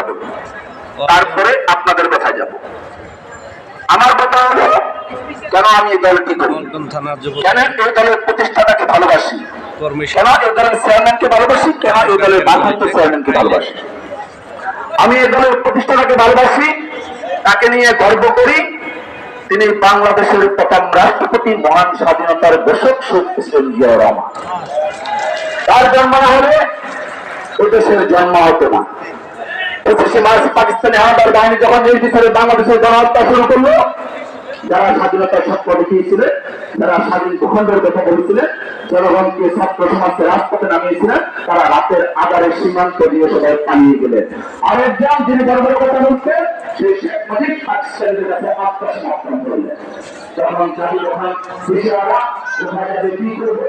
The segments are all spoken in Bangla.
হবে, তারপরে আপনাদের কথায় যাব। আমার কথা হলো, কেন আমি এই দলটি করি, কেন এই দলের প্রতিষ্ঠাতাকে ভালোবাসি, কেন এই দলের চেয়ারম্যানকে ভালোবাসি, কেন এই দলের ভারপ্রাপ্ত চেয়ারম্যানকে ভালোবাসি। আমি এই দলের প্রতিষ্ঠাতাকে ভালোবাসি, তাকে নিয়ে গর্ব করি। তিনি বাংলাদেশের প্রথম রাষ্ট্রপতি, মহান স্বাধীনতার ঘোষক শহীদ প্রেসিডেন্ট জিয়াউর রহমান। তার জন্ম না হলে ওই দেশের জন্ম হতো না। 25 মার্চ পাকিস্তানি হানাদার বাহিনী যখন নির্বিচারে বাংলাদেশের গণহত্যা শুরু করলো, যারা স্বাধীনতার স্বপ্ন দেখিয়েছিলেন, যারা স্বাধীন ভূখণ্ডের কথা বলেছিলেন, জনগণকে ছাত্র সমাজকে রাজপথে নামিয়েছিলেন, তারা রাতের আধারে সীমান্ত দিয়ে সবাই পালিয়ে গেলেন। আর একজন যিনি গর্বের কথা বলছেন, সেই শেখ মুজিব পাকিস্তানের কাছে আত্মসমর্পণ করলেন। যখন জাতি যখন দেশেরা কোথায় যাবে, কি করবে,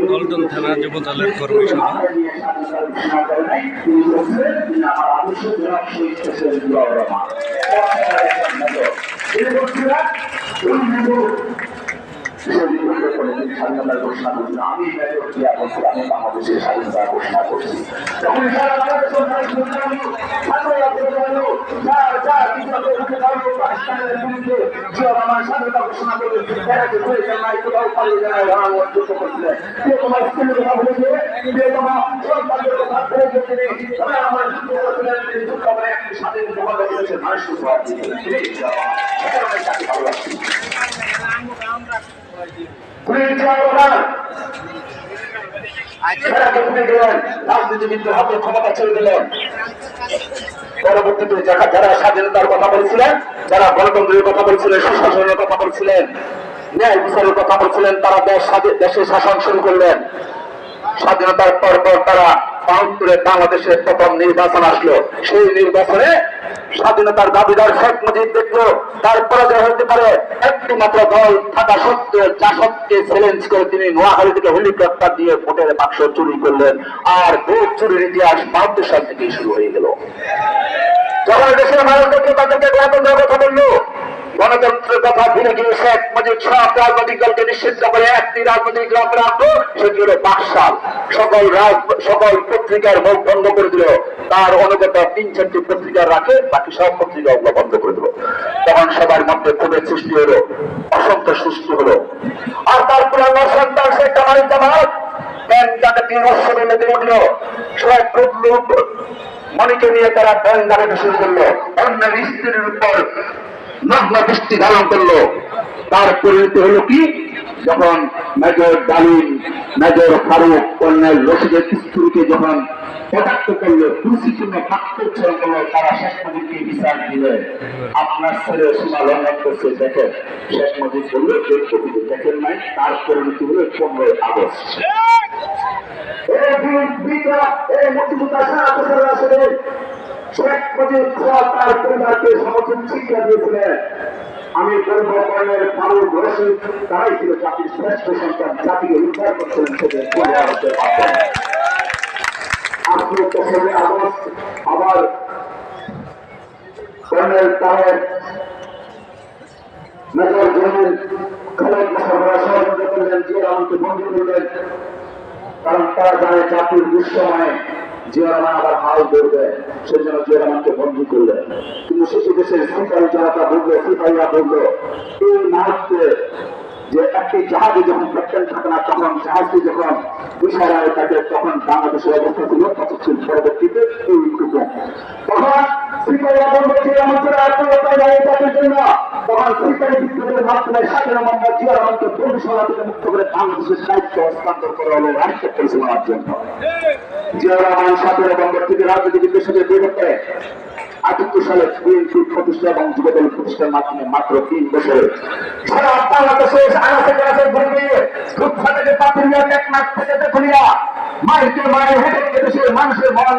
পল্টন থানা যুব দলের কর্মী সভা। স্বাধীনতার ঘোষণা করছি, আমি বাংলাদেশের স্বাধীনতার ঘোষণা করছি। রাজনীতিবিদদের হাতে ক্ষমতা ছেড়ে দিলেন। পরবর্তীতে যারা স্বাধীনতার কথা বলছিলেন, যারা গণতন্ত্রের কথা বলছিলেন, সুশাসনের কথা বলছিলেন, ন্যায় বিচারের কথা বলছিলেন, তারা দেশে শাসন শুরু করলেন। স্বাধীনতার পর তারা ৭২-এ বাংলাদেশের প্রথম নির্বাচন আসলো। সেই নির্বাচনে স্বাধীনতার দাবিদার শেখ মুজিব দেখলো তার পরাজয় হতে পারে। একটি মাত্র দল থাকা সত্ত্বেও জাসদকে চ্যালেঞ্জ করে তিনি নোয়াখালী থেকে হেলিকপ্টার দিয়ে ভোটের বাক্স চুরি করলেন। আর ভোট চুরির ইতিহাস ৭২ সাল থেকেই শুরু হয়ে গেল। যখন দেশের মানুষ দেখলো তাদেরকে গণতন্ত্রের কথা বললো, গণতন্ত্রের কথা ভুলে গিয়ে শেখ মুজিব সব রাজনৈতিক দলকে নিষিদ্ধ করে একটি রাজনৈতিক দল রাখলো, সেটি হলো বাকশাল। সকল পত্রিকার মুখ বন্ধ করে দিল। তার অনুগত ৩-৪টি পত্রিকা রাখে, বাকি সব পত্রিকা বন্ধ করে দিল। তখন সবার মধ্যে ক্ষোভের সৃষ্টি হলো, অসন্তোষ সৃষ্টি হলো। আর তারপরে আমার সন্তান শেখ কামাল জামাত ব্যাংক ডাকাতি উৎসবে মেতে উঠলো। শেখ মনিকে নিয়ে তারা ব্যাংক ডাকাতি শুরু করলো, অন্যের স্ত্রীর উপর নগ্ন দৃষ্টি ধারণ করলো। তার পরিণতি হলো কি, যখন মেজর ডালিম, মেজর ফারুক, কর্নেল রশিদের স্ত্রীকে যখন কটাক্ষ করলো, দুঃচিহ্ন উচ্চারণ করলো, তারা শেখ মুজিবকে বিচার দিলে আপনার ছেলে সীমা লঙ্ঘন করছে, দেখেন। শেখ মুজিব বললো দেখেন নাই, তার পরিণতি হলো 15 আগস্ট। শেখ মুজিব তার পরিবারকে সমর্থন শিক্ষা দিয়েছিলেন। আমি বলব, কর্নেল ফারুক রশিদ, তারাই ছিল জাতির শ্রেষ্ঠ সন্তান, জাতিকে উদ্ধার করছিলেন সেদের পরিবারের মাধ্যমে। আপনি 4 আগস্ট আবার colonel Taher, major general Khaled মোশাররফরা সহযোগিতা করলেন, জিয়া রহমানকে বন্দী করলেন। কারণ তারা জানে জাতির দুঃসময়ে জিয়া রহমান আবার হাল ধরবে, সেই জন্য জিয়া রহমানকে বন্দী করলেন। কিন্তু শেষে দেশের সিপাহী জনতা বললো, সিপাহীরা বললো, এই মুহূর্তে যে একটি জাহাজে যখন ক্যাপ্টেন থাকে না, তখন জাহাজটি যখন ইশারায় থাকে, তখন বাংলাদেশের অবস্থা ছিল ততক্ষণ পরবর্তীতে এইটুকু। তখন সিপাহীরা বললো যে আমাদের আত্মহত্যা জাতির জন্য, তখন সিপাহী বিদ্রোহের মাধ্যমে শাহের মোহাম্মদ জিয়া রহমানকে বন্দিশালা থেকে মুক্ত করে বাংলাদেশের দায়িত্ব হস্তান্তর করা হলো রাষ্ট্র পরিচালনার জন্য। জিয়া রহমান 17 নভেম্বর থেকে রাজনীতিবিদদের সাথে বৈঠক করে 78 সালে বিএনপি প্রতিষ্ঠা এবং যুবদল প্রতিষ্ঠার মাধ্যমে মাত্র 3 বছরে সারা বাংলাদেশে আনাচে কানাচে ঘুরে গিয়ে থেকে পাথরিয়া, টেকনাফ থেকে তেতুলিয়া, মাইকে মায়ের হেঁটে দেশের মানুষের